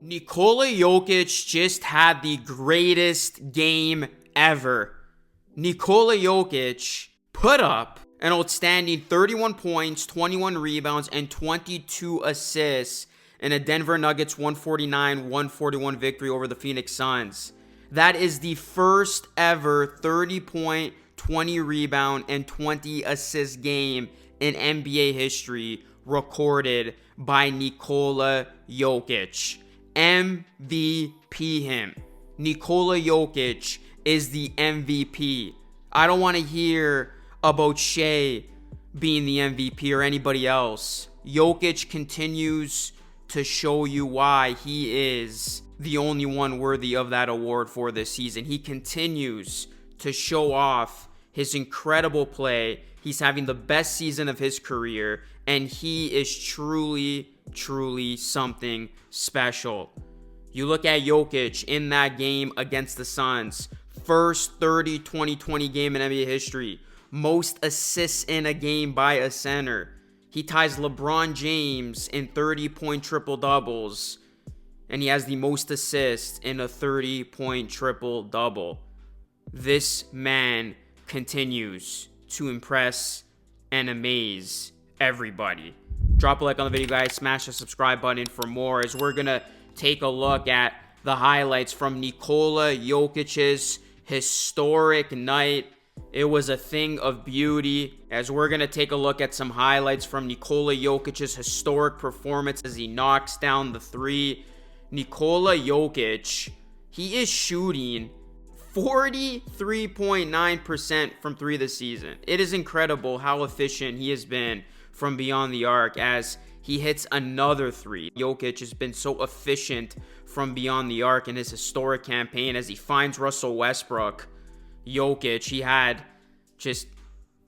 Nikola Jokic just had the greatest game ever. Nikola Jokic put up an outstanding 31 points, 21 rebounds, and 22 assists in a Denver Nuggets 149-141 victory over the Phoenix Suns. That is the first ever 30-point, 20 rebound, and 20 assist game in NBA history recorded by Nikola Jokic. MVP him. Nikola Jokic is the MVP. I don't want to hear about Shea being the MVP or anybody else. Jokic continues to show you why he is the only one worthy of that award for this season. He continues to show off his incredible play. He's having the best season of his career, and he is truly something special. You look at Jokic in that game against the Suns, first 30-20-20 game in NBA history, most assists in a game by a center. He ties LeBron James in 30-point triple-doubles, and he has the most assists in a 30-point triple-double. This man continues to impress and amaze everybody. Drop a like on the video, guys. Smash the subscribe button for more, as we're going to take a look at the highlights from Nikola Jokic's historic night. It was a thing of beauty, as we're going to take a look at some highlights from Nikola Jokic's historic performance as he knocks down the three. Nikola Jokic, he is shooting 43.9% from three this season. It is incredible how efficient he has been from beyond the arc as he hits another three. Jokic has been so efficient from beyond the arc in his historic campaign as he finds Russell Westbrook. Jokic, he had just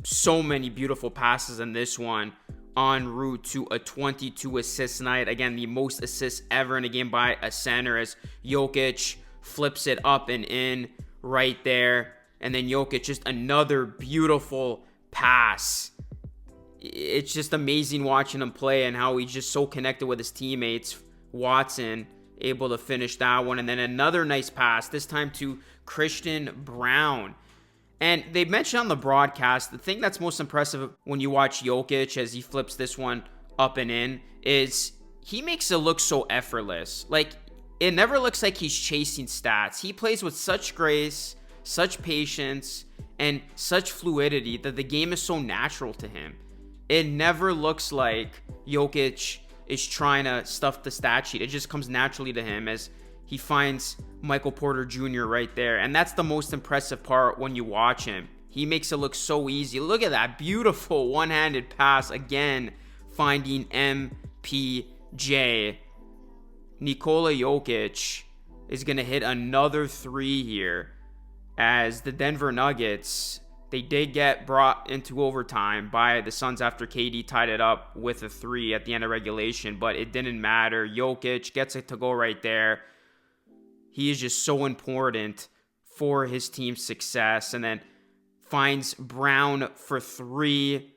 so many beautiful passes in this one, en route to a 22 assist night. Again, the most assists ever in a game by a center, as Jokic flips it up and in right there. And then Jokic, just another beautiful pass. It's just amazing watching him play and how he's just so connected with his teammates. Watson able to finish that one. And then another nice pass, this time to Christian Braun. And they mentioned on the broadcast, the thing that's most impressive when you watch Jokic as he flips this one up and in is he makes it look so effortless. Like, it never looks like he's chasing stats. He plays with such grace, such patience, and such fluidity that the game is so natural to him. It never looks like Jokic is trying to stuff the stat sheet. It just comes naturally to him as he finds Michael Porter Jr. right there. And that's the most impressive part when you watch him. He makes it look so easy. Look at that beautiful one-handed pass again, finding MPJ. Nikola Jokic is going to hit another three here, as the Denver Nuggets, they did get brought into overtime by the Suns after KD tied it up with a three at the end of regulation, but it didn't matter. Jokic gets it to go right there. He is just so important for his team's success, and then finds Brown for three.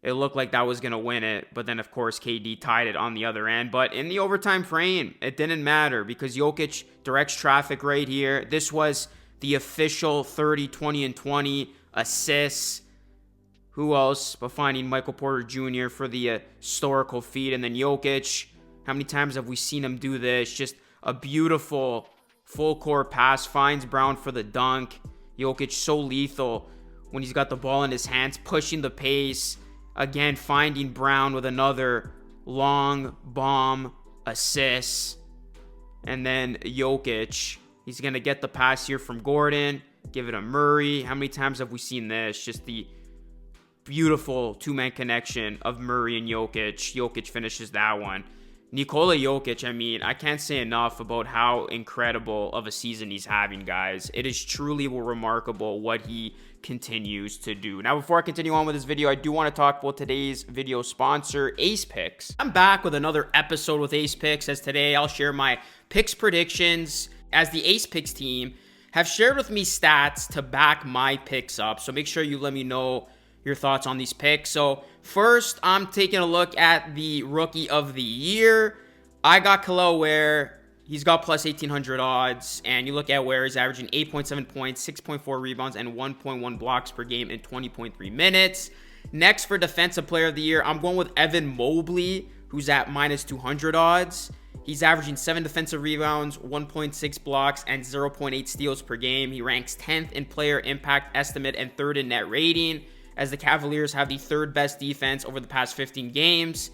It looked like that was going to win it, but then, of course, KD tied it on the other end. But in the overtime frame, it didn't matter because Jokic directs traffic right here. This was the official 30, 20, and 20 assists. Who else but finding Michael Porter Jr. for the historical feat. And then Jokic, how many times have we seen him do this? Just a beautiful full-court pass. Finds Brown for the dunk. Jokic so lethal when he's got the ball in his hands, pushing the pace. Again, finding Brown with another long bomb assist. And then Jokic, he's going to get the pass here from Gordon. Give it to Murray. How many times have we seen this? Just the beautiful two-man connection of Murray and Jokic. Jokic finishes that one. Nikola Jokic, I mean, I can't say enough about how incredible of a season he's having, guys. It is truly remarkable what he continues to do. Now, before I continue on with this video, I do want to talk about today's video sponsor, Ace Picks. I'm back with another episode with Ace Picks, as today I'll share my picks predictions, as the Ace Picks team have shared with me stats to back my picks up. So make sure you let me know your thoughts on these picks. So first, I'm taking a look at the Rookie of the Year. I got Kel'el Ware he's got plus 1,800 odds. And you look at where he's averaging 8.7 points, 6.4 rebounds, and 1.1 blocks per game in 20.3 minutes. Next, for Defensive Player of the Year, I'm going with Evan Mobley, who's at minus 200 odds. He's averaging 7 defensive rebounds, 1.6 blocks, and 0.8 steals per game. He ranks 10th in player impact estimate and 3rd in net rating, as the Cavaliers have the 3rd best defense over the past 15 games.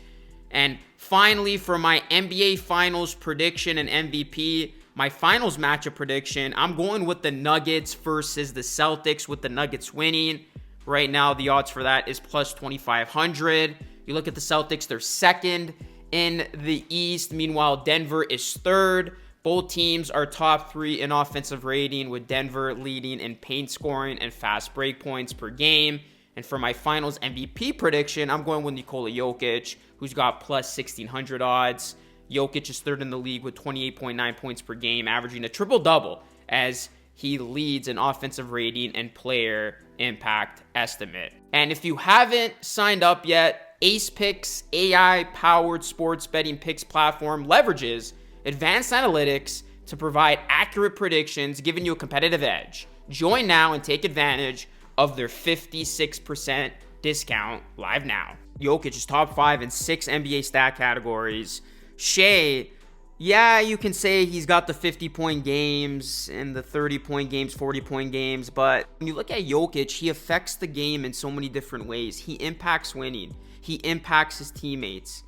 And finally, for my NBA Finals prediction and MVP, my Finals matchup prediction, I'm going with the Nuggets versus the Celtics, with the Nuggets winning. Right now, the odds for that is plus 2,500. You look at the Celtics, they're 2nd in the East. Meanwhile, Denver is 3rd. Both teams are top 3 in offensive rating, with Denver leading in paint scoring and fast break points per game. And for my Finals MVP prediction, I'm going with Nikola Jokic, who's got plus 1,600 odds. Jokic is 3rd in the league with 28.9 points per game, averaging a triple-double, as he leads in offensive rating and player impact estimate. And if you haven't signed up yet, Ace Picks, AI-powered sports betting picks platform, leverages advanced analytics to provide accurate predictions, giving you a competitive edge. Join now and take advantage of their 56% discount live now. Jokic is top 5 in 6 NBA stat categories. Shea, yeah, you can say he's got the 50-point games and the 30-point games, 40-point games, but when you look at Jokic, he affects the game in so many different ways. He impacts winning. He impacts his teammates.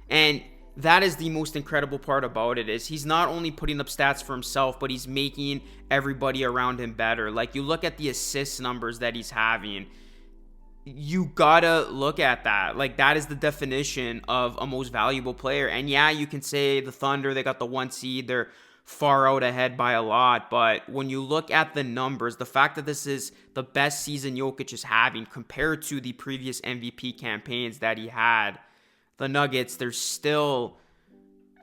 And that is the most incredible part about it, is he's not only putting up stats for himself, but he's making everybody around him better. Like, you look at the assist numbers that he's having, you gotta look at that. Like, that is the definition of a most valuable player. And yeah, you can say the Thunder, they got the 1 seed, they're far out ahead by a lot, but when you look at the numbers, the fact that this is the best season Jokic is having compared to the previous MVP campaigns that he had, the Nuggets, they're still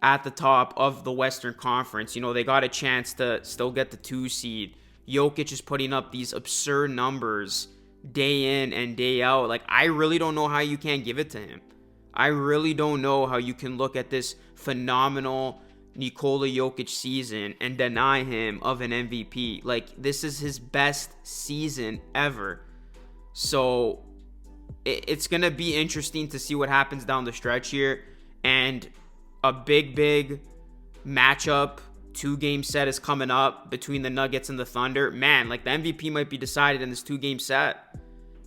at the top of the Western Conference. You know, they got a chance to still get the 2 seed. Jokic is putting up these absurd numbers day in and day out. Like, I really don't know how you can't give it to him. I really don't know how you can look at this phenomenal Nikola Jokic season and deny him of an MVP. Like, this is his best season ever. So it's going to be interesting to see what happens down the stretch here. And a big matchup, 2-game set is coming up between the Nuggets and the Thunder. Man, like, the MVP might be decided in this 2-game set.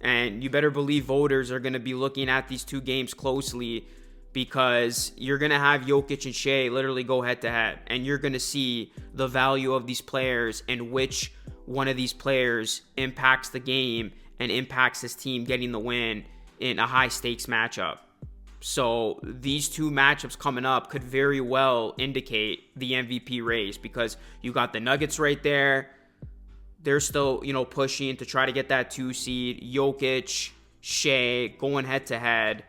And you better believe voters are going to be looking at these 2 games closely, because you're going to have Jokic and Shea literally go head-to-head. And you're going to see the value of these players and which one of these players impacts the game and impacts his team getting the win in a high-stakes matchup. So these 2 matchups coming up could very well indicate the MVP race, because you got the Nuggets right there. They're still, pushing to try to get that 2 seed. Jokic, Shea going head-to-head.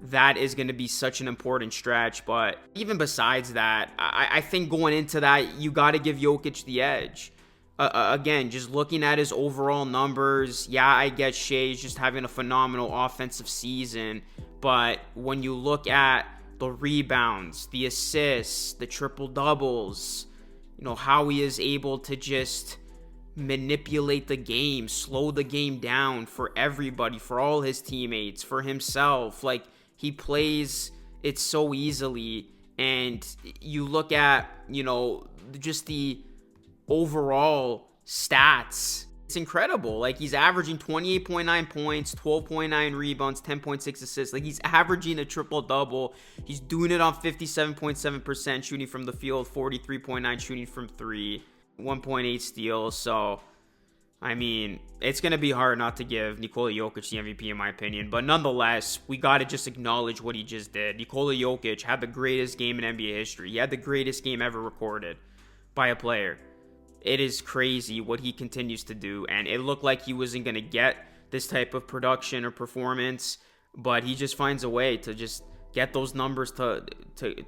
That is going to be such an important stretch. But even besides that, I think going into that, you got to give Jokic the edge. Again, just looking at his overall numbers, yeah, I get Shea's just having a phenomenal offensive season. But when you look at the rebounds, the assists, the triple-doubles, how he is able to just manipulate the game, slow the game down for everybody, for all his teammates, for himself. Like, he plays it so easily. And you look at, just the overall stats, it's incredible. Like, he's averaging 28.9 points, 12.9 rebounds, 10.6 assists. Like, he's averaging a triple-double. He's doing it on 57.7% shooting from the field, 43.9 shooting from 3, 1.8 steals. So, I mean, it's going to be hard not to give Nikola Jokic the MVP, in my opinion. But nonetheless, we got to just acknowledge what he just did. Nikola Jokic had the greatest game in NBA history. He had the greatest game ever recorded by a player. It is crazy what he continues to do, and it looked like he wasn't going to get this type of production or performance, but he just finds a way to just get those numbers to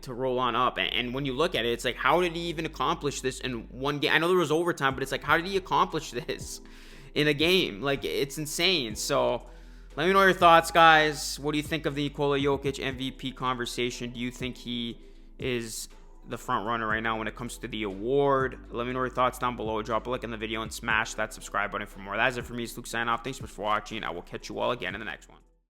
roll on up. And when you look at it, it's like, how did he even accomplish this in one game? I know there was overtime, but it's like, how did he accomplish this in a game? Like, it's insane. So let me know your thoughts, guys. What do you think of the Nikola Jokic MVP conversation? Do you think he is the front runner right now when it comes to the award. Let me know your thoughts down below. Drop a like in the video and smash that subscribe button for more. That's it for me. It's Luke signing off. Thanks so much for watching. I will catch you all again in the next one.